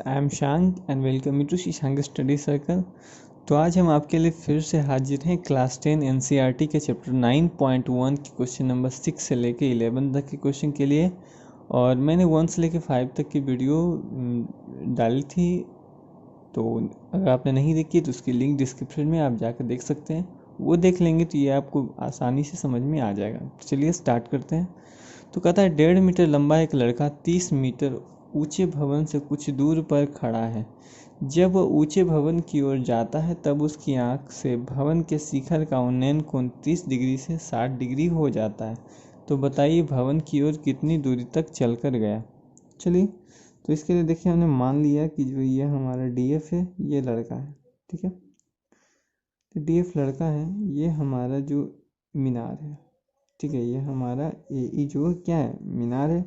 I am Shang and welcome you to Shishang study circle. तो आज हम आपके लिए फिर से हाजिर हैं क्लास 10 एनसीईआरटी के चैप्टर 9.1 के क्वेश्चन नंबर 6 से लेके 11 तक के क्वेश्चन के लिए। और मैंने 1 से लेके 5 तक की वीडियो डाली थी, तो अगर आपने नहीं देखी तो उसकी लिंक डिस्क्रिप्शन में आप जाकर देख सकते हैं। वो देख लेंगे तो ये आपको आसानी से समझ में आ जाएगा। तो चलिए स्टार्ट करते हैं। तो कहता है 1.5 मीटर लंबा एक लड़का 30 मीटर ऊंचे भवन से कुछ दूर पर खड़ा है। जब वह ऊंचे भवन की ओर जाता है तब उसकी आंख से भवन के शिखर का उन्नयन कोण 30 डिग्री से 60 डिग्री हो जाता है। तो बताइए भवन की ओर कितनी दूरी तक चलकर गया। चलिए, तो इसके लिए देखिए हमने मान लिया कि जो ये हमारा डीएफ है ये लड़का है। ठीक है, तो डीएफ लड़का है, ये हमारा जो मीनार है। ठीक है, ये हमारा ए जो क्या है, मीनार है।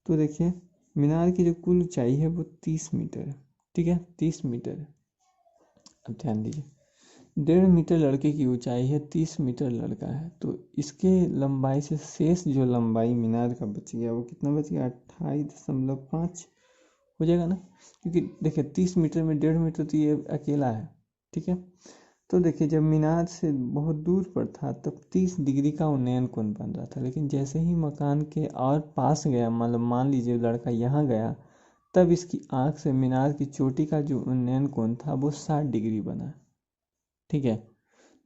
तो देखिए मीनार की जो कुल ऊंचाई है वो 30 मीटर है। ठीक है, 30 मीटर है। अब ध्यान दीजिए, 1.5 मीटर लड़के की ऊंचाई है, 30 मीटर लड़का है, तो इसके लंबाई से शेष जो लंबाई मीनार का बच गया वो कितना बच गया, 28.5 हो जाएगा ना। क्योंकि देखिए 30 मीटर में 1.5 मीटर तो ये अकेला है। ठीक है, तो देखिए जब मीनार से बहुत दूर पर था तब 30 डिग्री का उन्नयन कोण बन रहा था, लेकिन जैसे ही मकान के और पास गया, मतलब मान लीजिए लड़का यहाँ गया, तब इसकी आंख से मीनार की चोटी का जो उन्नयन कोण था वो 60 डिग्री बना। ठीक है,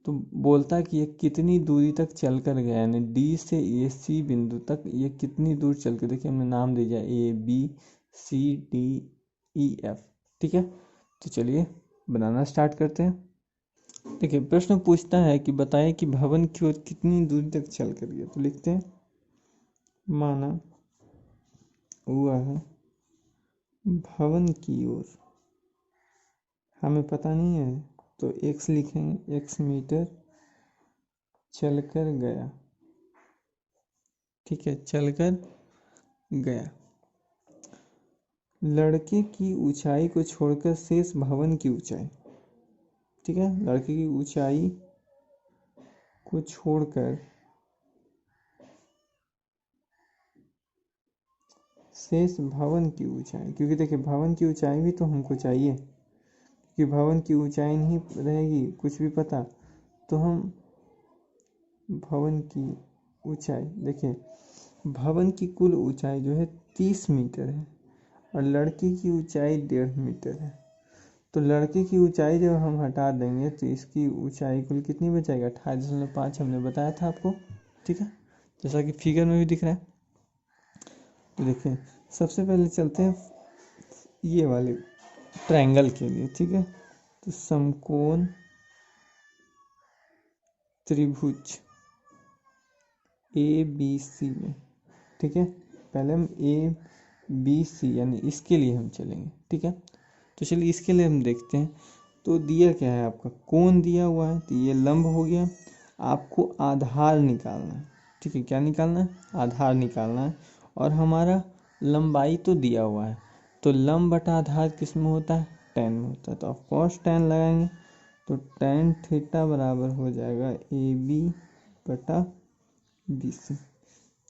तो बोलता कि ये कितनी दूरी तक चल कर गया, यानी डी से ए सी बिंदु तक ये कितनी दूर चल कर, देखिए हमने नाम दे दिया A B C D E F. ठीक है, तो चलिए बनाना स्टार्ट करते हैं। देखिए प्रश्न पूछता है कि बताएं कि भवन की ओर कितनी दूरी तक चल कर गया। तो लिखते हैं माना हुआ है भवन की ओर, हमें पता नहीं है तो x लिखेंगे, x मीटर चलकर गया। ठीक है, चलकर गया। लड़के की ऊंचाई को छोड़कर शेष भवन की ऊंचाई, ठीक है, लड़के की ऊंचाई को छोड़कर शेष भवन की ऊंचाई, क्योंकि देखिए भवन की ऊंचाई भी तो हमको चाहिए, क्योंकि भवन की ऊंचाई नहीं रहेगी कुछ भी पता तो हम भवन की ऊंचाई, देखिए भवन की कुल ऊंचाई जो है 30 मीटर है और लड़के की ऊंचाई 1.5 मीटर है। तो लड़के की ऊंचाई जब हम हटा देंगे तो इसकी ऊंचाई कुल कितनी बचेगी, 28.5 हमने बताया था आपको। ठीक है, जैसा कि फिगर में भी दिख रहा है। तो देखिए सबसे पहले चलते हैं ये वाले ट्रायंगल के लिए। ठीक है, तो समकोण त्रिभुज ए बी सी में, ठीक है, पहले हम ए बी सी यानी इसके लिए हम चलेंगे। ठीक है, तो चलिए इसके लिए हम देखते हैं। तो दिया क्या है, आपका कोण दिया हुआ है, तो ये लंब हो गया। आपको आधार निकालना है। ठीक है, क्या निकालना है, आधार निकालना है। और हमारा लंबाई तो दिया हुआ है, तो लंब बटा आधार किस में होता है, tan में होता है। तो ऑफ कोर्स tan लगाएंगे, तो tan थीटा बराबर हो जाएगा ए बी बटा बी सी।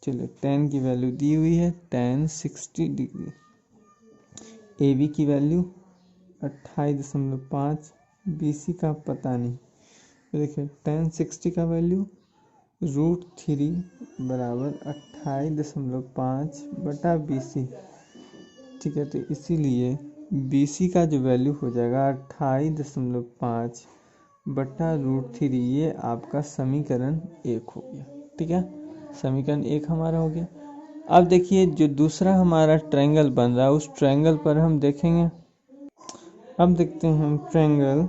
चलिए tan की वैल्यू दी हुई है, tan 60 डिग्री। ए बी की वैल्यू 28.5, बी सी का पता नहीं। तो देखिए tan 60 का वैल्यू √3 बराबर 28.5 बटा बी सी। ठीक है, तो इसीलिए बी सी का जो वैल्यू हो जाएगा 28.5 बटा √3, ये आपका समीकरण 1 हो गया। ठीक है, समीकरण 1 हमारा हो गया। अब देखिए जो दूसरा हमारा ट्रायंगल बन रहा है उस ट्रायंगल पर हम देखेंगे। अब देखते हैं हम ट्रायंगल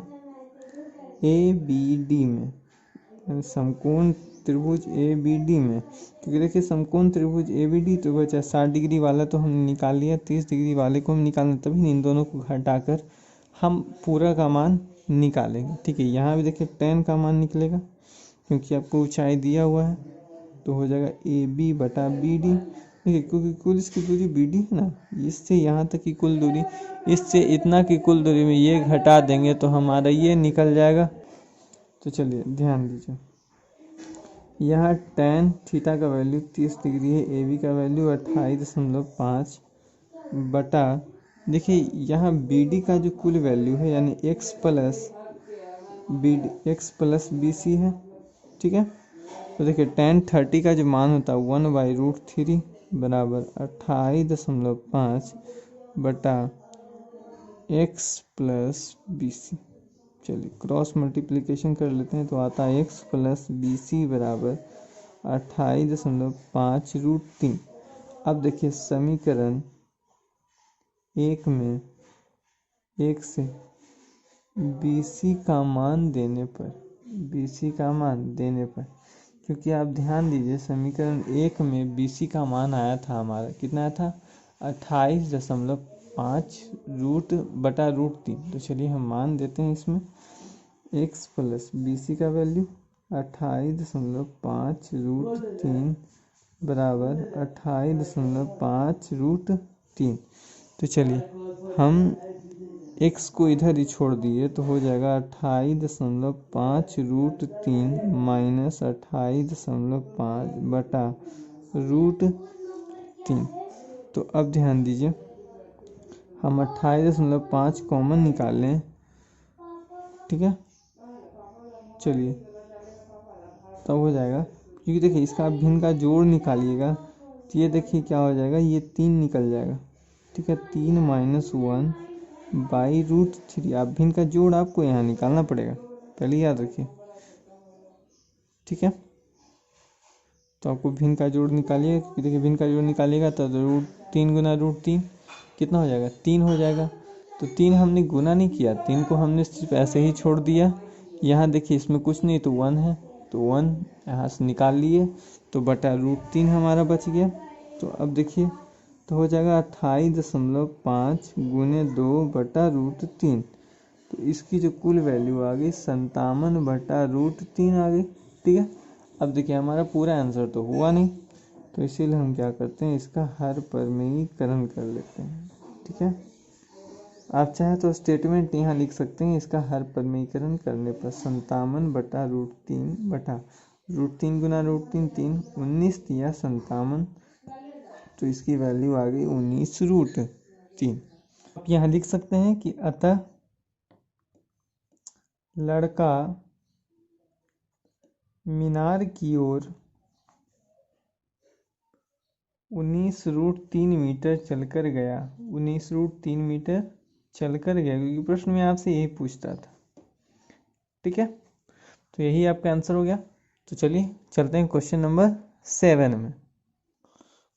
ए बी डी में, समकोण त्रिभुज ए बी डी में, क्योंकि देखिए समकोण त्रिभुज ए बी डी तो बचा 60 डिग्री वाला तो हमने निकाल लिया, 30 डिग्री वाले को हम निकालना, तभी इन दोनों को घटाकर हम पूरा का मान निकालेंगे। ठीक है, यहाँ भी देखिए tan का मान निकलेगा क्योंकि आपको ऊंचाई दिया हुआ है, तो हो जाएगा ए बी बटा बी डी। देखिए क्योंकि कुल इसकी दूरी बी डी है ना, इससे यहाँ तक की कुल दूरी, इससे इतना की कुल दूरी में ये घटा देंगे तो हमारा ये निकल जाएगा। तो चलिए ध्यान दीजिए, यहाँ tan थीटा का वैल्यू 30 डिग्री है, ए बी का वैल्यू 28.5 बटा देखिए यहाँ बी डी का जो कुल वैल्यू है यानी एक्स प्लस बी सी है, ठीक है। तो देखिए tan 30 का जो मान होता है 1/√3 बराबर 28.5 बटा एक्स प्लस बी सी। चलिए क्रॉस मल्टीप्लिकेशन कर लेते हैं तो आता है एक्स प्लस बी सी बराबर 28.5√3। अब देखिए समीकरण एक में एक से BC का मान देने पर क्योंकि आप ध्यान दीजिए समीकरण एक में BC का मान आया था हमारा, कितना आया था 28.5√3। तो चलिए हम मान देते हैं इसमें x प्लस BC का वैल्यू 28.5√3 बराबर 28.5√3। तो चलिए हम x को इधर ही छोड़ दिए तो हो जाएगा 28.5√3 माइनस 28.5 बटा √3। तो अब ध्यान दीजिए हम 28.5 कॉमन निकाल लें, ठीक है। चलिए तब हो जाएगा, क्योंकि देखिए इसका आप भिन्न का जोड़ निकालिएगा तो ये देखिए क्या हो जाएगा, ये 3 निकल जाएगा, ठीक है। 3 - 1/√3। आप भिन्न का जोड़ आपको यहाँ निकालना पड़ेगा, पहले याद रखिए, ठीक है। तो आपको भिन्न का जोड़ निकालिए, क्योंकि देखिए भिन्न का जोड़ निकालिएगा तो √3 गुना √3 कितना हो जाएगा 3 हो जाएगा। तो 3 हमने गुना नहीं किया, 3 को हमने सिर्फ ऐसे ही छोड़ दिया। यहाँ देखिए इसमें कुछ नहीं तो 1 है, तो 1 यहाँ से निकाल लिए तो बटा √3 हमारा बच गया। तो अब देखिए तो हो जाएगा 28.5 गुने 2 बटा √3। तो इसकी जो कुल वैल्यू आ गई 57/√3 आ गई, ठीक है। अब देखिए हमारा पूरा आंसर तो हुआ नहीं, तो इसीलिए हम क्या करते हैं इसका हर परिमेयीकरण कर लेते हैं, ठीक है। आप चाहे तो स्टेटमेंट यहाँ लिख सकते हैं, इसका हर परिमेयीकरण करने पर 57/√3 बटा √3 गुना √3 3 19 दिया 57, तो इसकी वैल्यू आ गई 19√3। आप यहाँ लिख सकते हैं कि अतः लड़का मीनार की ओर 19√3 मीटर चलकर गया। 19√3 मीटर चलकर गया, क्योंकि प्रश्न में आपसे यही पूछता था, ठीक है। तो यही आपका आंसर हो गया। तो चलिए चलते हैं क्वेश्चन नंबर 7 में।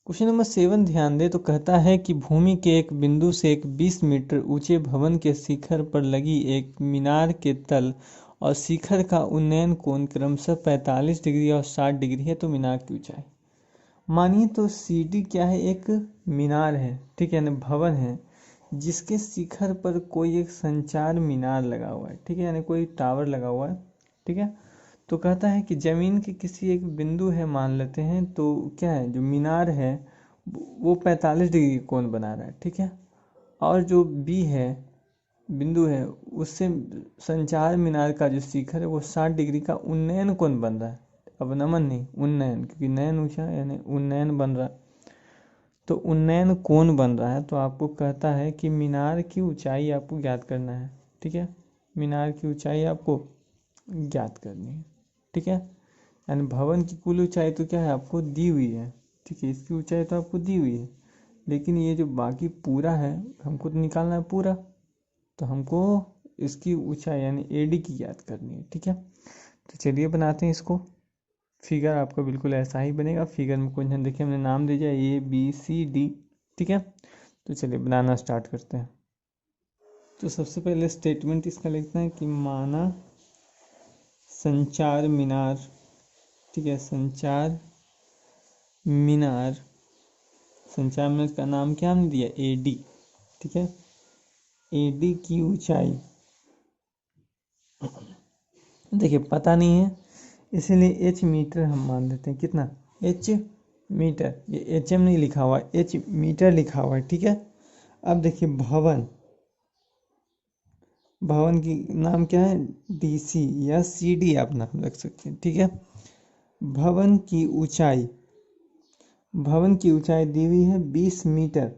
क्वेश्चन नंबर 7 ध्यान दे तो कहता है कि भूमि के एक बिंदु से एक 20 मीटर ऊंचे भवन के शिखर पर लगी एक मीनार के तल और शिखर का उन्नयन कोण क्रमशः 45 डिग्री और 60 डिग्री है, तो मीनार की ऊंचाई। मानिए तो CD क्या है, एक मीनार है, ठीक है, यानी भवन है जिसके शिखर पर कोई एक संचार मीनार लगा हुआ है, ठीक है, यानी कोई टावर लगा हुआ है, ठीक है। तो कहता है कि जमीन के किसी एक बिंदु है मान लेते हैं, तो क्या है जो मीनार है वो 45 डिग्री कोण बना रहा है, ठीक है। और जो B है बिंदु है उससे संचार मीनार का जो शिखर है वो 60 डिग्री का उन्नयन कोण बन रहा है, अब नमन नहीं उन्नयन, क्योंकि नयन ऊंचा यानी उन्नयन बन रहा है, तो उन्नयन कोण बन रहा है। तो आपको कहता है कि मीनार की ऊंचाई आपको ज्ञात करना है, ठीक है। मीनार की ऊंचाई आपको ज्ञात करनी है, ठीक है। यानी भवन की कुल ऊंचाई तो क्या है आपको दी हुई है, ठीक है, इसकी ऊंचाई तो आपको दी हुई है, लेकिन ये जो बाकी पूरा है हमको तो निकालना है पूरा, तो हमको इसकी ऊंचाई यानी AD की ज्ञात करनी है, ठीक है। तो चलिए बनाते हैं इसको। फिगर आपका बिल्कुल ऐसा ही बनेगा। फिगर में क्वेश्चन देखिए हमने नाम दे दिया ABCD, ठीक है। तो चलिए बनाना स्टार्ट करते हैं। तो सबसे पहले स्टेटमेंट इसका लिखते हैं कि माना संचार मीनार, ठीक है, संचार मीनार का नाम क्या हमने दिया AD, ठीक है। AD की ऊंचाई देखिए पता नहीं है इसीलिए H मीटर हम मान लेते हैं, कितना H मीटर, ये HM नहीं लिखा हुआ है, H मीटर लिखा हुआ है, ठीक है। अब देखिए भवन की नाम क्या है DC या CD आप नाम रख सकते हैं, ठीक है। भवन की ऊंचाई दी हुई है 20 मीटर,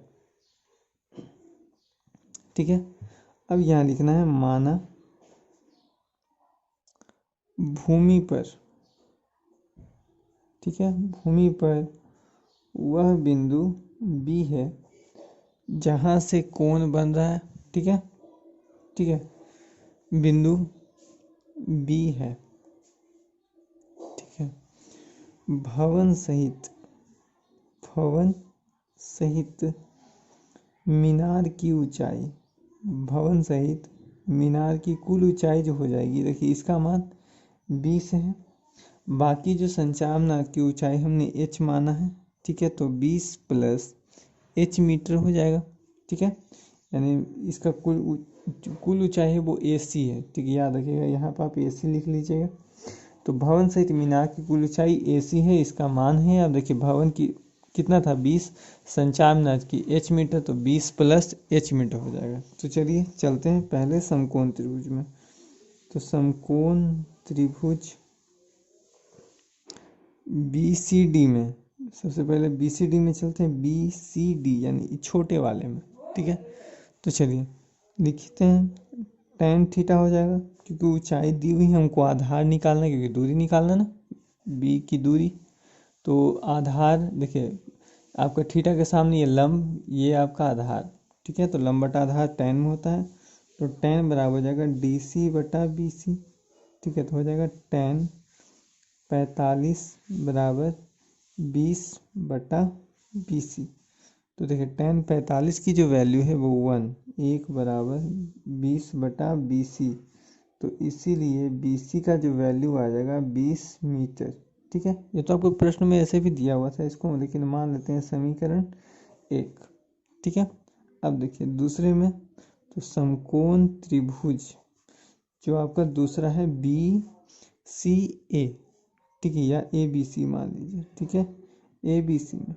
ठीक है। अब यहाँ लिखना है माना भूमि पर, ठीक है, भूमि पर वह बिंदु बी है जहाँ से कोण बन रहा है, ठीक है, ठीक है, बिंदु बी है, ठीक है, भवन सहित मीनार की ऊंचाई, भवन सहित मीनार की कुल ऊंचाई जो हो जाएगी, देखिए इसका मान 20 है, बाकी जो संचार मीनार की ऊंचाई हमने h माना है, ठीक है, तो 20 प्लस h मीटर हो जाएगा, ठीक है, यानी इसका कुल ऊंचाई है वो AC है, ठीक है, याद रखिएगा, यहाँ पर आप AC लिख लीजिएगा। तो भवन सहित मीनार की कुल ऊंचाई AC है, इसका मान है, अब देखिए भवन की कितना था 20, संचार मीनार की h मीटर, तो 20 प्लस h मीटर हो जाएगा। तो चलिए चलते हैं पहले समकोण त्रिभुज में। तो समकोण त्रिभुज BCD में, सबसे पहले BCD में चलते हैं, BCD यानी छोटे वाले में, ठीक है। तो चलिए लिखते हैं tan थीटा हो जाएगा, क्योंकि ऊंचाई दी हुई है, हमको आधार निकालना है, क्योंकि दूरी निकालना ना, B की दूरी। तो आधार देखिए आपका थीटा के सामने ये लंब, ये आपका आधार, ठीक है, तो लंब बटा आधार tan में होता है, तो tan बराबर हो जाएगा DC बटा BC, ठीक है, तो हो जाएगा tan 45 बराबर 20 बटा BC। तो देखिए tan 45 की जो वैल्यू है वो 1 बराबर 20 बटा BC, तो इसीलिए BC का जो वैल्यू आ जाएगा 20 मीटर, ठीक है। ये तो आपको प्रश्न में ऐसे भी दिया हुआ था इसको, लेकिन मान लेते हैं समीकरण 1, ठीक है। अब देखिए दूसरे में, तो समकोण त्रिभुज जो आपका दूसरा है BCA, ठीक है, या ABC मान लीजिए, ठीक है, ABC में,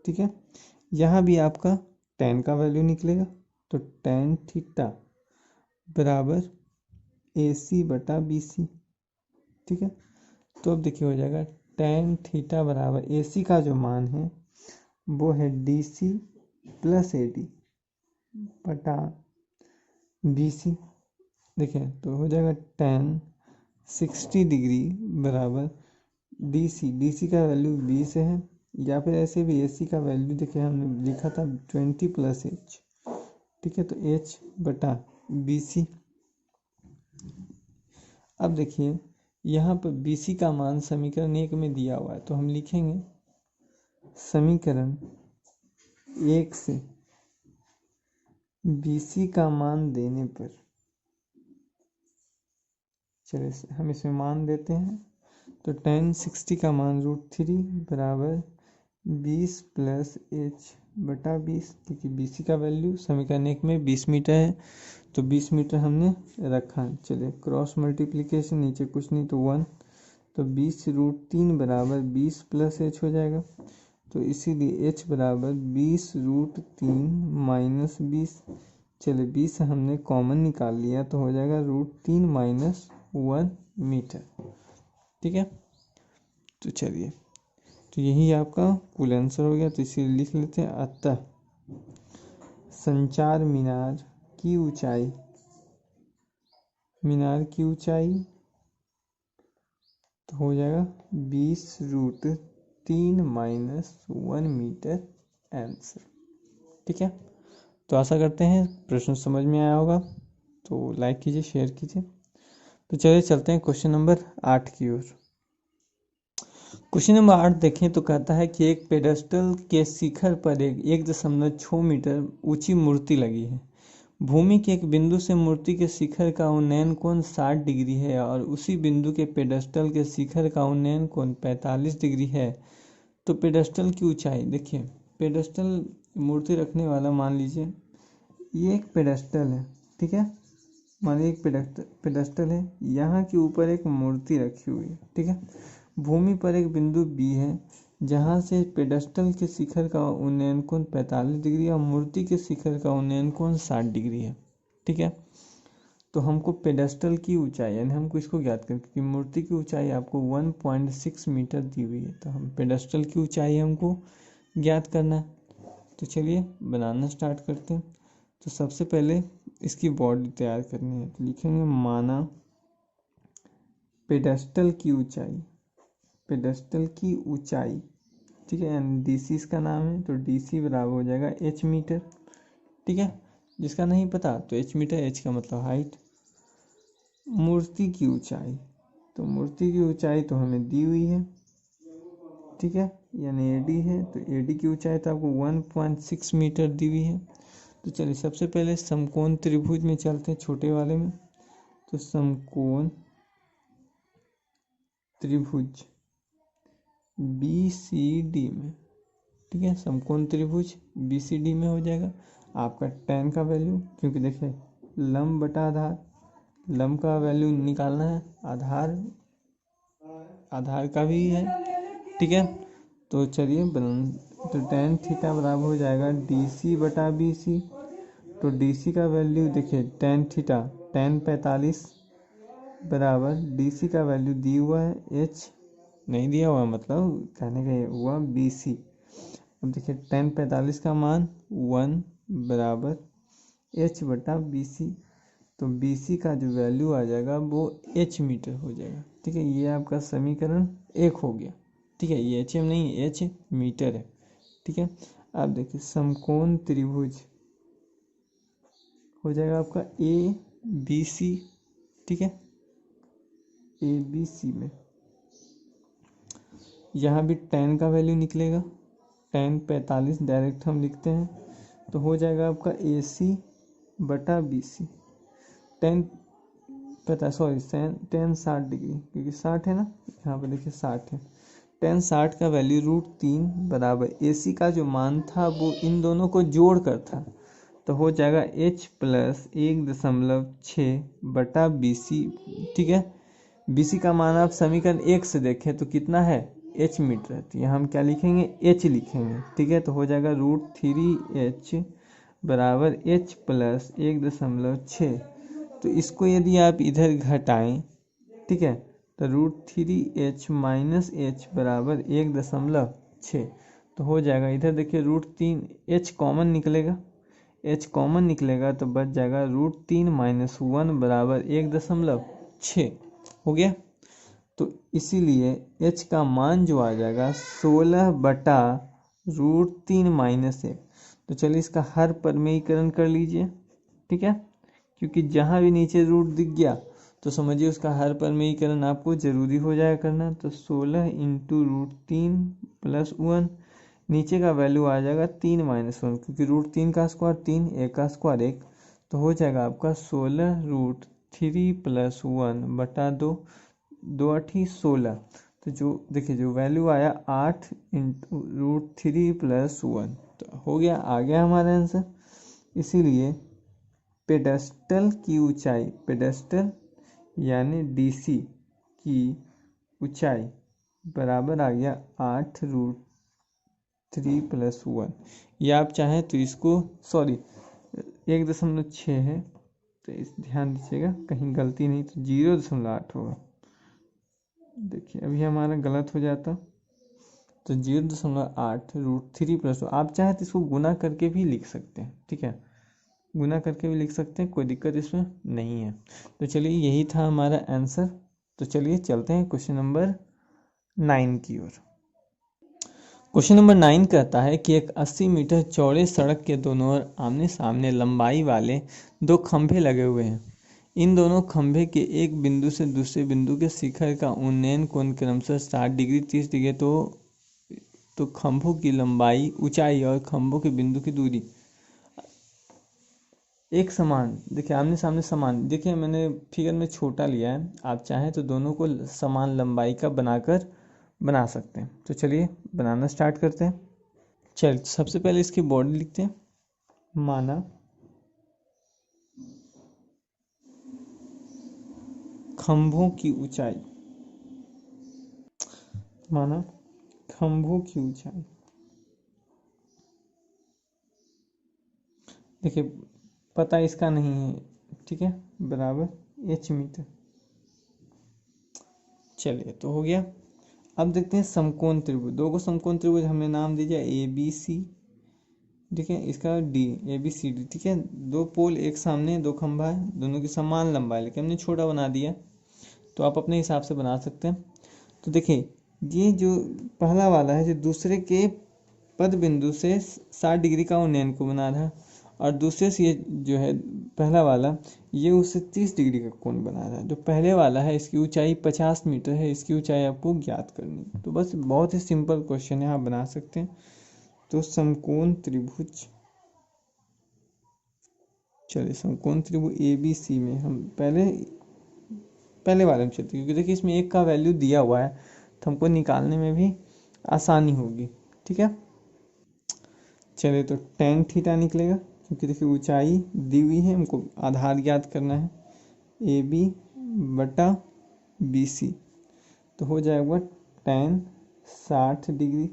ठीक है, यहाँ भी आपका tan का वैल्यू निकलेगा, तो tan थीटा बराबर AC बटा BC, ठीक है। तो अब देखिए हो जाएगा tan थीटा बराबर AC का जो मान है वो है DC प्लस AD बटा BC, देखिए तो हो जाएगा tan 60 डिग्री बराबर DC का वैल्यू 20 है, या फिर ऐसे भी AC का वैल्यू देखिए हमने लिखा था 20 प्लस H, ठीक है, तो H बटा BC। अब देखिए यहाँ पर BC का मान समीकरण 1 में दिया हुआ है, तो हम लिखेंगे समीकरण 1 से BC का मान देने पर, चलिए हम इसमें मान देते हैं, तो tan 60 का मान √3 बराबर 20 प्लस H बटा 20, क्योंकि BC का वैल्यू समीकरण 1 में 20 मीटर है, तो 20 मीटर हमने रखा। चलिए क्रॉस मल्टीप्लिकेशन, नीचे कुछ नहीं तो 1, तो 20 √3 बराबर 20 प्लस H हो जाएगा, तो इसीलिए H बराबर 20 √3 माइनस 20, चलिए 20 हमने कॉमन निकाल लिया, तो हो जाएगा √3 माइनस 1 मीटर, ठीक है। तो चलिए, तो यही आपका कुल आंसर हो गया, तो इसे लिख लेते हैं, अतः संचार मीनार की ऊंचाई, तो हो जाएगा 20 √3 माइनस 1 मीटर आंसर, ठीक है। तो आशा करते हैं प्रश्न समझ में आया होगा, तो लाइक कीजिए, शेयर कीजिए। तो चलिए चलते हैं क्वेश्चन नंबर 8 की ओर। क्वेश्चन नंबर 8 देखें तो कहता है कि एक पेडेस्टल के शिखर पर एक 1.6 मीटर ऊंची मूर्ति लगी है। भूमि के एक बिंदु से मूर्ति के शिखर का उन्नयन कोण 60 डिग्री है और उसी बिंदु के पेडेस्टल के शिखर का उन्नयन कोण 45 डिग्री है। तो पेडेस्टल की ऊंचाई, देखिए पेडेस्टल मूर्ति रखने वाला मान लीजिए ये एक पेडेस्टल है, ठीक है, मान लीजिए एक पेडेस्टल है, यहाँ के ऊपर एक मूर्ति रखी हुई है, ठीक है। भूमि पर एक बिंदु B है जहाँ से पेडेस्टल के शिखर का उन्नयन कोण 45 डिग्री और मूर्ति के शिखर का उन्नयन कोण 60 डिग्री है, ठीक है। तो हमको पेडेस्टल की ऊंचाई, यानी हमको इसको ज्ञात करना, क्योंकि मूर्ति की ऊंचाई आपको 1.6 मीटर दी हुई है, तो हम पेडेस्टल की ऊंचाई हमको ज्ञात करना है। तो चलिए बनाना स्टार्ट करते हैं। तो सबसे पहले इसकी बॉडी तैयार करनी है, तो लिखेंगे माना पेडेस्टल की ऊंचाई, पेडेस्टल की ऊंचाई, ठीक है, एंड डीसी इसका नाम है, तो डीसी बराबर हो जाएगा एच मीटर, ठीक है। जिसका नहीं पता तो एच मीटर, एच का मतलब हाइट। मूर्ति की ऊंचाई, तो मूर्ति की ऊंचाई तो हमें दी हुई है, ठीक है, यानी एडी है, तो एडी की ऊंचाई तो आपको 1.6 मीटर दी हुई है। तो चलिए सबसे पहले समकोण त्रिभुज में चलते हैं, छोटे वाले में। तो समकोण त्रिभुज BCD में, ठीक है, समकोण त्रिभुज BCD में हो जाएगा आपका tan का वैल्यू, क्योंकि देखिए लंब बटा आधार, लंब का वैल्यू निकालना है, आधार का भी है, ठीक है। तो चलिए तो tan थीटा बराबर हो जाएगा DC बटा BC। तो DC का वैल्यू देखिए tan थीटा tan 45 बराबर DC का वैल्यू दी हुआ है H, नहीं दिया हुआ मतलब कहने का ये हुआ BC। अब देखिए tan 45 का मान 1 बराबर H बटा BC, तो BC का जो वैल्यू आ जाएगा वो H मीटर हो जाएगा, ठीक है। ये आपका समीकरण 1 हो गया, ठीक है, ये HM नहीं H मीटर है, ठीक है। अब देखिए समकोण त्रिभुज हो जाएगा आपका ABC, ठीक है, ABC में यहाँ भी tan का वैल्यू निकलेगा, tan 45 डायरेक्ट हम लिखते हैं, तो हो जाएगा आपका AC बटा BC। tan 60 डिग्री, क्योंकि 60 है ना, यहाँ पर देखिए 60 है, tan 60 का वैल्यू √3 बराबर AC का जो मान था वो इन दोनों को जोड़ कर था, तो हो जाएगा H प्लस 1.6 बटा BC, ठीक है। BC का मान आप समीकरण 1 से देखें तो कितना है, H मीटर है, तो यहाँ हम क्या लिखेंगे, H लिखेंगे, ठीक है। तो हो जाएगा √3H बराबर H प्लस 1.6। तो इसको यदि आप इधर घटाएं, ठीक है, तो √3H माइनस H बराबर 1.6, तो हो जाएगा इधर देखिए √3H कॉमन निकलेगा, H कॉमन निकलेगा तो बच जाएगा √3 माइनस 1 बराबर 1.6 हो गया। तो इसीलिए H का मान जो आ जाएगा 16 बटा √3 माइनस 1। तो चलिए इसका हर परमेयीकरण कर लीजिए, ठीक है, क्योंकि जहाँ भी नीचे रूट दिख गया तो समझिए उसका हर परमेयीकरण आपको जरूरी हो जाएगा करना। तो 16 इंटू √3 प्लस 1, नीचे का वैल्यू आ जाएगा 3 माइनस 1, क्योंकि √3 का स्क्वायर 3, 1 का स्क्वायर 1, तो हो जाएगा आपका 16 √3 प्लस 1 बटा 2, 2 8 16। तो जो देखिए जो वैल्यू आया 8 इंटू √3 प्लस 1, तो हो गया, आ गया हमारा आंसर। इसीलिए पेडेस्टल की ऊंचाई, पेडेस्टल यानी DC की ऊंचाई बराबर आ गया 8 √3 प्लस 1। या आप चाहें तो इसको 1.6 है, तो इस ध्यान दीजिएगा कहीं गलती नहीं, तो 0.8 होगा। देखिए अभी हमारा गलत हो जाता, तो 0.8 √3 प्लस, आप चाहे तो इसको गुना करके भी लिख सकते हैं, ठीक है, गुना करके भी लिख सकते हैं, कोई दिक्कत इसमें नहीं है। तो चलिए यही था हमारा आंसर। तो चलिए चलते हैं क्वेश्चन नंबर 9 की ओर। क्वेश्चन नंबर 9 कहता है कि एक 80 मीटर चौड़े सड़क के दोनों ओर आमने सामने लंबाई वाले दो खंभे लगे हुए हैं। इन दोनों खंभे के एक बिंदु से दूसरे बिंदु के शिखर का उन्नयन कोण क्रमशः 60 डिग्री 30 डिग्री। तो खंभों की लंबाई, ऊंचाई और खंभों के बिंदु की दूरी एक समान, देखिए आमने सामने समान, देखिए मैंने फिगर में छोटा लिया है, आप चाहें तो दोनों को समान लंबाई का बना सकते हैं। तो चलिए बनाना स्टार्ट करते हैं। चल सबसे पहले इसकी बॉडी लिखते हैं, माना खंभों की ऊंचाई, माना खंभों की ऊंचाई, देखिए पता इसका नहीं है, ठीक है, बराबर H मीटर। चलिए तो हो गया। अब देखते हैं समकोण त्रिभुज, दो को समकोण त्रिभुज हमने नाम दीजिए ABC, ठीक है, इसका D, A B C D, ठीक है। दो पोल, एक सामने, दो खंभा है, दोनों की समान लंबाई, लेकिन हमने छोटा बना दिया, तो आप अपने हिसाब से बना सकते हैं। तो देखिए, ये जो पहला वाला है जो दूसरे के पद बिंदु से 60 डिग्री का उन्नयन को बना रहा है, और दूसरे से ये जो है पहला वाला, ये उससे 30 डिग्री का कोण बना रहा है। जो पहले वाला है इसकी ऊंचाई 50 मीटर है, इसकी ऊंचाई आपको ज्ञात करनी है। तो बस बहुत ही सिंपल क्वेश्चन है, आप बना सकते हैं। तो समकोण त्रिभुज, चलिए समकोण त्रिभुज ए बी सी में हम पहले वाले में चलते हैं, क्योंकि देखिए इसमें एक का वैल्यू दिया हुआ है, तो हमको निकालने में भी आसानी होगी। ठीक है, चलिए तो टेन थीटा निकलेगा, क्योंकि देखिए ऊंचाई दी हुई है, हमको आधार ज्ञात करना है, ए बी बटा बी सी। तो हो जाएगा टेन 60 डिग्री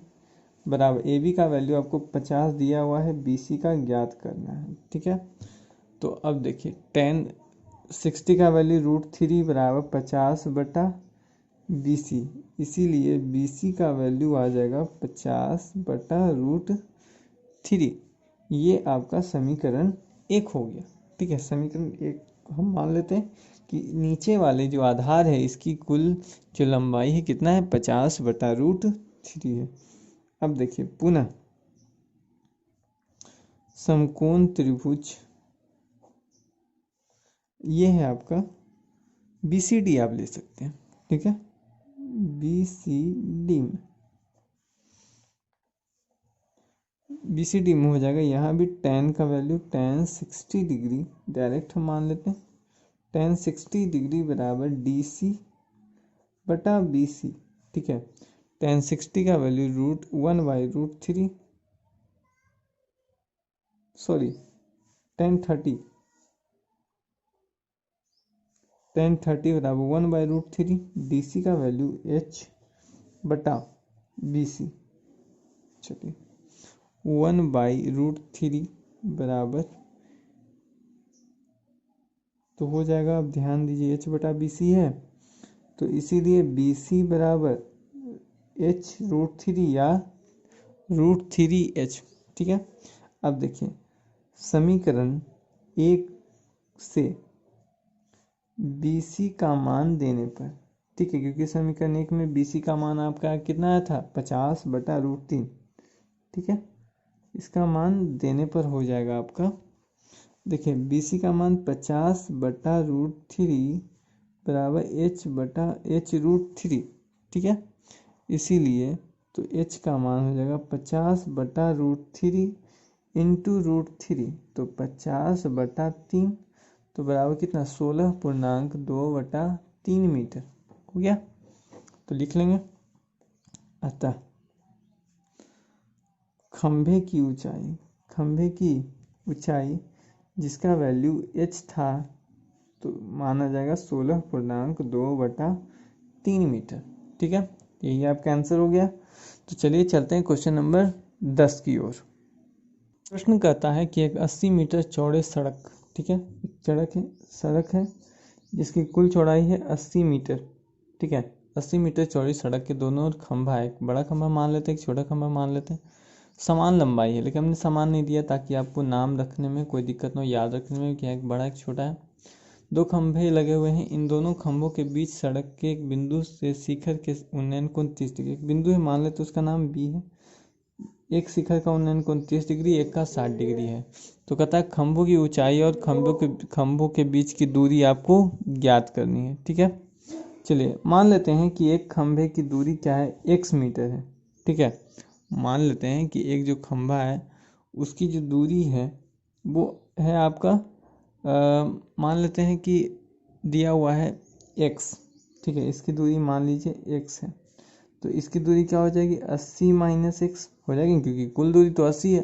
बराबर, ए बी का वैल्यू आपको 50 दिया हुआ है, बी सी का ज्ञात करना है। ठीक है, तो अब देखिए टेन 60 का वैल्यू √3 बराबर 50/BC, इसीलिए BC का वैल्यू आ जाएगा 50/√3। ये आपका समीकरण 1 हो गया। ठीक है, समीकरण 1 हम मान लेते हैं कि नीचे वाले जो आधार है इसकी कुल जो लंबाई है कितना है, 50/√3 है। अब देखिए पुनः समकोण त्रिभुज, ये है आपका BCD, आप ले सकते हैं। ठीक है, BCD में हो जाएगा, यहाँ भी टेन का वैल्यू टेन 60 डिग्री डायरेक्ट हम मान लेते हैं, टेन 60 डिग्री बराबर DC/BC। ठीक है, टेन 60 का वैल्यू √1/√3, सॉरी टेन थर्टी बराबर 1/√3, DC का वैल्यू H/BC। चलिए 1/√3 बराबर, तो हो जाएगा, अब ध्यान दीजिए H/BC है, तो इसीलिए BC बराबर H√3 या √3H। ठीक है, अब देखिए समीकरण 1 से BC का मान देने पर, ठीक है, क्योंकि समीकरण 1 में BC का मान आपका कितना आया था, 50/√3। ठीक है, इसका मान देने पर हो जाएगा आपका, देखिए BC का मान 50/√3 बराबर H/√3। ठीक है, इसीलिए तो H का मान हो जाएगा 50/√3 इंटू √3, तो 50/3, तो बराबर कितना, 16.2/3 मीटर हो गया। तो लिख लेंगे, अतः खंभे की ऊंचाई जिसका वैल्यू H था, तो माना जाएगा 16.2/3 मीटर। ठीक है, यही आपका आंसर हो गया। तो चलिए चलते हैं क्वेश्चन नंबर 10 की ओर। प्रश्न कहता है कि एक 80 मीटर चौड़े सड़क, ठीक है, एक सड़क है जिसकी कुल चौड़ाई है 80 मीटर। ठीक है, 80 मीटर चौड़ी सड़क के दोनों ओर खंभा है, एक बड़ा खंभा मान लेते हैं, एक छोटा खंभा मान लेते हैं। समान लंबाई है, लेकिन हमने समान नहीं दिया ताकि आपको नाम रखने में कोई दिक्कत ना हो, याद रखने में कि एक बड़ा एक छोटा है। दो खंभे लगे हुए हैं, इन दोनों खंभों के बीच सड़क के एक बिंदु से शिखर के उन्नयन कोण 30 डिग्री, एक बिंदु है मान लेते उसका नाम बी है, एक शिखर का उन्नयन कोण 30 डिग्री, एक का 60 डिग्री है। तो कहता है खंभों की ऊंचाई और खंभों के बीच की दूरी आपको ज्ञात करनी है। ठीक है, चलिए मान लेते हैं कि एक खंभे की दूरी क्या है, x मीटर है। ठीक है, मान लेते हैं कि एक जो खंभा है उसकी जो दूरी है वो है आपका, मान लेते हैं कि दिया हुआ है x। ठीक है, इसकी दूरी मान लीजिए x है, तो इसकी दूरी क्या हो जाएगी, 80 - x हो जाएगी, क्योंकि कुल दूरी तो 80 है।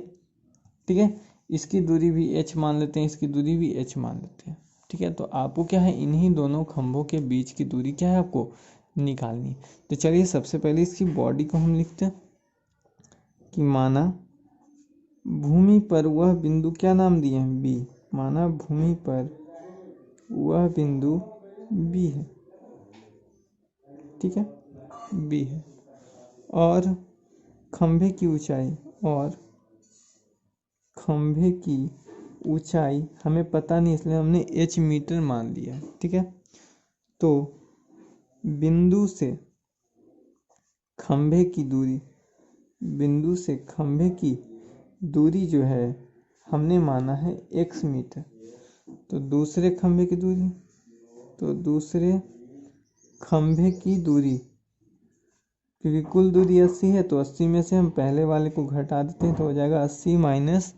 ठीक है, इसकी दूरी भी h मान लेते हैं, इसकी दूरी भी h मान लेते हैं। ठीक है, तो आपको क्या है, इन्हीं दोनों खंभों के बीच की दूरी क्या है आपको निकालनी है। तो चलिए सबसे पहले इसकी बॉडी को हम लिखते हैं कि माना भूमि पर वह बिंदु, क्या नाम दिए हैं, बी, माना भूमि पर वह बिंदु बी है। ठीक है, बी है, और खंभे की ऊंचाई, और खंभे की ऊंचाई हमें पता नहीं, इसलिए हमने h मीटर मान लिया। ठीक है, तो बिंदु से खंभे की दूरी, बिंदु से खंभे की दूरी जो है हमने माना है x मीटर। तो दूसरे खंभे की दूरी, तो दूसरे खंभे की दूरी, क्योंकि कुल दूरी 80 है तो 80 में से हम पहले वाले को घटा देते हैं तो हो जाएगा 80 माइनस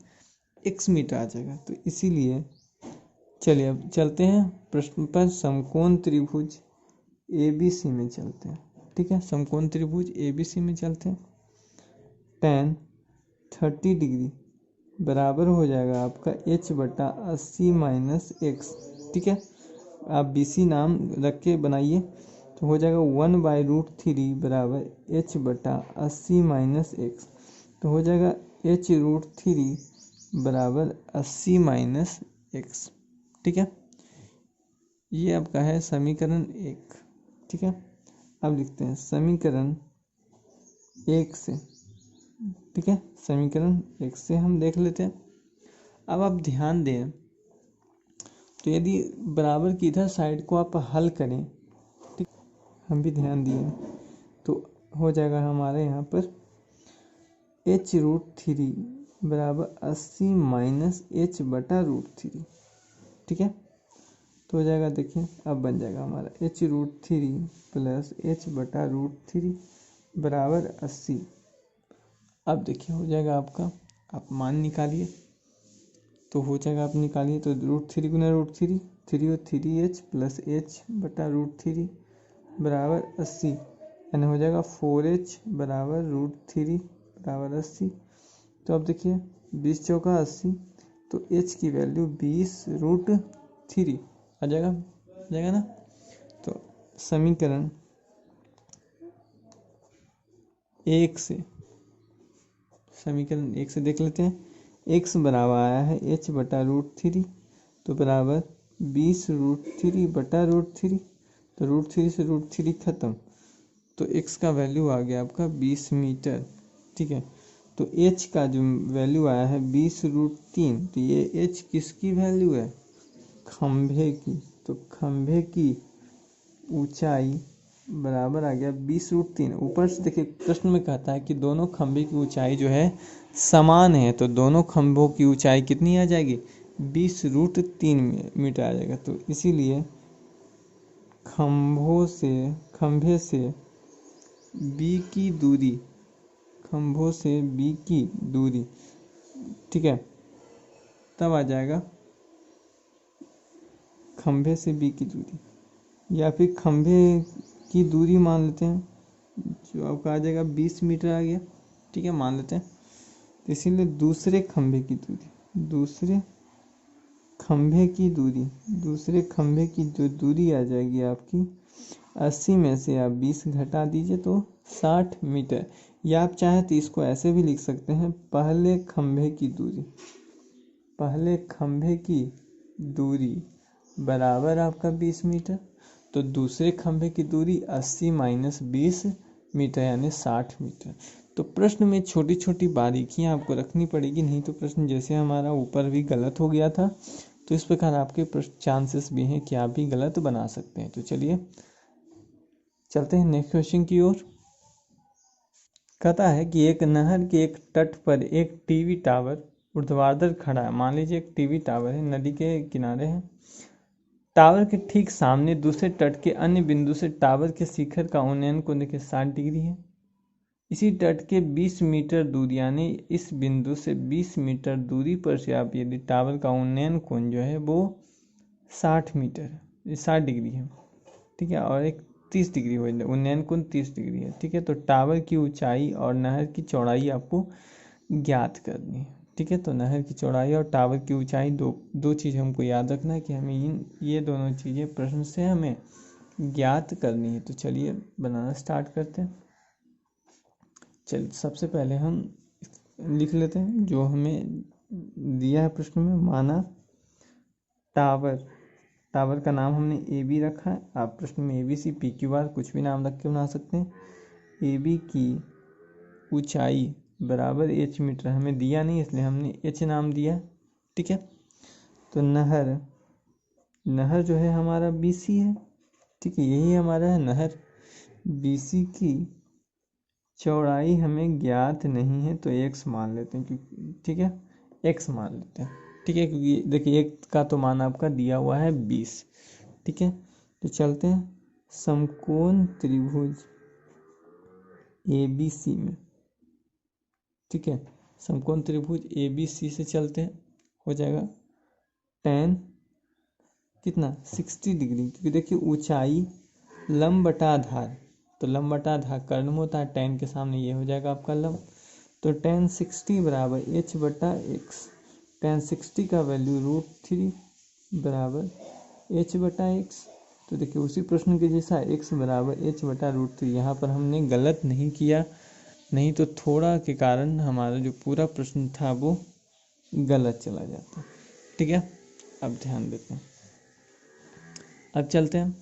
x मीटर आ जाएगा। तो इसीलिए चलिए अब चलते हैं प्रश्न पर। समकोण त्रिभुज ABC में चलते हैं। ठीक है, समकोण त्रिभुज ABC में चलते हैं। tan 30 डिग्री बराबर हो जाएगा आपका h बटा 80 माइनस x। ठीक है, आप BC नाम रख के बनाइए तो हो जाएगा 1/√3 बराबर h बटा 80 माइनस x। तो हो जाएगा h√3 बराबर 80 माइनस x। ठीक है, ये आपका है समीकरण 1। ठीक है, अब लिखते हैं समीकरण 1 से। ठीक है, समीकरण 1 से हम देख लेते हैं। अब आप ध्यान दें, तो यदि बराबर की इधर साइड को आप हल करें, ठीक, हम भी ध्यान दिए, तो हो जाएगा हमारे यहाँ पर h√3 बराबर 80 माइनस h बटा √3। ठीक है, तो हो जाएगा, देखिए अब बन जाएगा हमारा h√3 प्लस h बटा √3 बराबर 80। अब देखिए हो जाएगा आपका, आप मान निकालिए तो हो जाएगा, आप निकालिए तो √3 गुना √3, 3 और 3h प्लस h बटा √3 बराबर 80, यानी हो जाएगा 4h बराबर √3 बराबर 80। तो अब देखिए 20 चौका 80, तो h की वैल्यू 20√3 आ जाएगा ना। तो समीकरण 1 से, समीकरण 1 से देख लेते हैं। x बराबर आया है h बटा √3, तो बराबर 20√3 बटा √3, तो √3 से √3 खत्म, तो x का वैल्यू आ गया आपका 20 मीटर। ठीक है, तो h का जो वैल्यू आया है 20√3, तो ये h किसकी वैल्यू है? खंभे की। तो खंभे की ऊंचाई बराबर आ गया 20√3। ऊपर से देखिए प्रश्न में कहता है कि दोनों खंभे की ऊंचाई जो है समान है, तो दोनों खंभों की ऊंचाई कितनी आ जाएगी? 20√3 मीटर आ जाएगा। तो इसीलिए खंभे से B की दूरी, खंभों से B की दूरी, ठीक है, तब आ जाएगा खंभे से B की दूरी, या फिर खंभे की दूरी मान लेते हैं, जो आपका आ जाएगा 20 मीटर आ गया। ठीक है, मान लेते हैं। तो इसीलिए दूसरे खंभे की दूरी, दूसरे खंभे की जो दूरी आ जाएगी आपकी 80 में से आप 20 घटा दीजिए तो 60 मीटर। या आप चाहें तो इसको ऐसे भी लिख सकते हैं, पहले खंभे की दूरी बराबर आपका 20 मीटर, तो दूसरे खंभे की दूरी 80 माइनस 20 मीटर यानी 60 मीटर। तो प्रश्न में छोटी छोटी बारीकियां आपको रखनी पड़ेगी, नहीं तो प्रश्न जैसे हमारा ऊपर भी गलत हो गया था, तो इस प्रकार आपके चांसेस भी हैं कि आप भी गलत बना सकते हैं। तो चलिए चलते हैं नेक्स्ट क्वेश्चन की ओर। कहता है कि एक नहर के एक तट पर एक टीवी टावर ऊर्ध्वाधर खड़ा है। मान लीजिए एक टीवी टावर है, नदी के किनारे है। टावर के ठीक सामने दूसरे तट के अन्य बिंदु से टावर के शिखर का उन्नयन कोण देखिए 60 डिग्री है। इसी तट के 20 मीटर दूरी, यानी इस बिंदु से 20 मीटर दूरी पर से आप यदि टावर का उन्नयन कोण जो है वो 60 डिग्री है। ठीक है, और एक 30 डिग्री हो जाए, उन्नयन कोण 30 डिग्री है। ठीक है, तो टावर की ऊंचाई और नहर की चौड़ाई आपको ज्ञात करनी है। ठीक है, तो नहर की चौड़ाई और टावर की ऊंचाई दो चीज़ हमको याद रखना है कि हमें ये दोनों चीज़ें प्रश्न से हमें ज्ञात करनी है। तो चलिए बनाना स्टार्ट करते हैं। चलिए सबसे पहले हम लिख लेते हैं जो हमें दिया है प्रश्न में। माना टावर का नाम हमने ए बी रखा है। आप प्रश्न में ABC PQR कुछ भी नाम रख के बना सकते हैं। AB की ऊंचाई बराबर h मीटर हमें दिया नहीं, इसलिए हमने h नाम दिया। ठीक है, तो नहर जो है हमारा BC है। ठीक है, यही हमारा है नहर। BC की चौड़ाई हमें ज्ञात नहीं है, तो x मान लेते हैं, क्योंकि ठीक है x मान लेते हैं। ठीक है, क्योंकि देखिए एक का तो मान आपका दिया हुआ है 20। ठीक है, तो चलते हैं समकोण त्रिभुज ABC में। ठीक है, समकोण त्रिभुज ABC से चलते हैं, हो जाएगा tan कितना 60 डिग्री, क्योंकि देखिए ऊंचाई लंब बटा आधार, तो लंब बटा आधार कर्ण होता है, tan के सामने ये हो जाएगा आपका लंब। तो tan 60 बराबर h बटा x। tan 60 का वैल्यू √3 बराबर h बटा x। तो देखिए उसी प्रश्न के जैसा x बराबर h बटा √3, यहाँ पर हमने गलत नहीं किया, नहीं तो थोड़ा के कारण हमारा जो पूरा प्रश्न था वो गलत चला जाता। ठीक है, अब ध्यान देते हैं। अब चलते हैं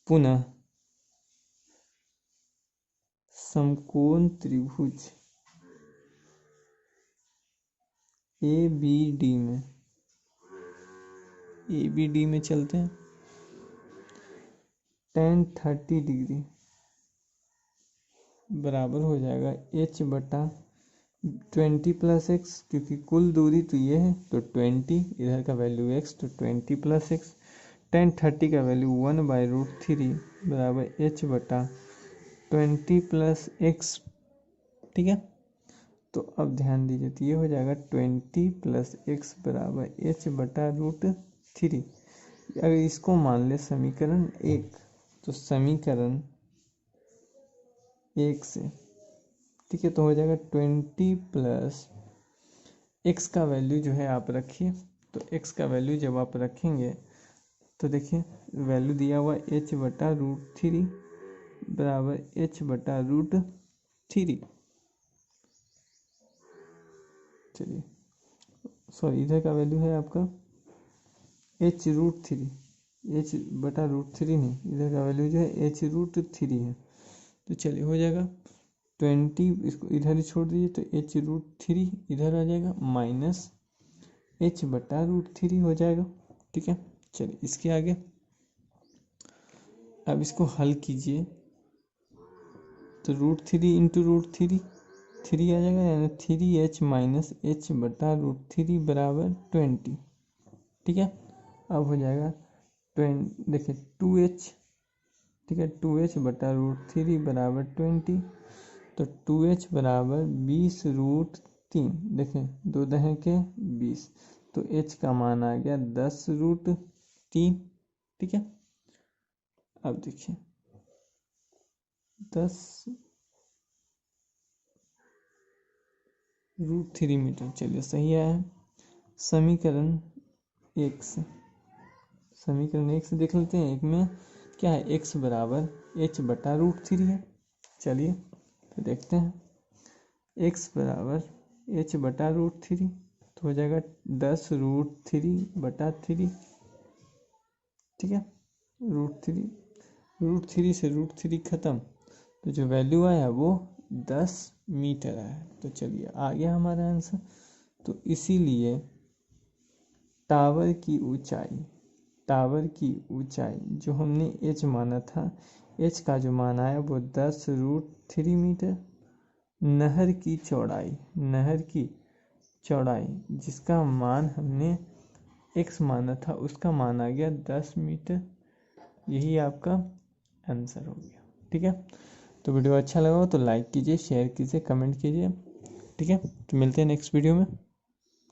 पुनः समकोण त्रिभुज ABD में चलते हैं। tan 30 डिग्री बराबर हो जाएगा h बटा 20 प्लस x, क्योंकि कुल दूरी तो ये है, तो 20 इधर का वैल्यू x, तो 20 प्लस x। tan 30 का वैल्यू 1/√3 बराबर h बटा 20 प्लस x। ठीक है, तो अब ध्यान दीजिए, तो ये हो जाएगा 20 प्लस x बराबर h बटा √3। अगर इसको मान ले समीकरण 1, तो समीकरण 1 से ठीक है, तो हो जाएगा 20 प्लस x का वैल्यू जो है आप रखिए। तो x का वैल्यू जब आप रखेंगे तो देखिए वैल्यू दिया हुआ h बटा √3 बराबर h बटा √3। चलिए सॉरी, इधर का वैल्यू है आपका h√3, h बटा √3 नहीं, इधर का वैल्यू जो है h√3 है। तो चलिए हो जाएगा 20, इसको इधर ही छोड़ दीजिए, तो h√3 इधर आ जाएगा माइनस h बटा √3 हो जाएगा। ठीक है, चलिए इसके आगे अब इसको हल कीजिए, तो √3 इंटू √3 3 आ जाएगा, यानी 3h माइनस h बटा √3 बराबर 20। ठीक है, अब हो जाएगा 20, देखिए 2h। ठीक है, 2h बटा √3 बराबर 20, तो 2h बराबर 20√3। देखें 2 दहें के 20, तो h का मान आ गया 10√3। ठीक है, अब देखिए 10√3 मीटर, चलिए सही आया है। समीकरण 1 से देख लेते हैं। एक में क्या है, x बराबर h बटा √3 है। चलिए तो देखते हैं, x बराबर h बटा √3, तो हो जाएगा 10√3 बटा 3। ठीक है, √3 से √3 खत्म, तो जो वैल्यू आया वो 10 मीटर आया। तो चलिए आ गया हमारा आंसर। तो इसीलिए टावर की ऊंचाई जो हमने h माना था, h का जो मान आया वो 10√3 मीटर। नहर की चौड़ाई जिसका मान हमने x माना था, उसका मान आ गया 10 मीटर। यही आपका आंसर हो गया। ठीक है, तो वीडियो अच्छा लगा हो तो लाइक कीजिए, शेयर कीजिए, कमेंट कीजिए। ठीक है, तो मिलते हैं नेक्स्ट वीडियो में।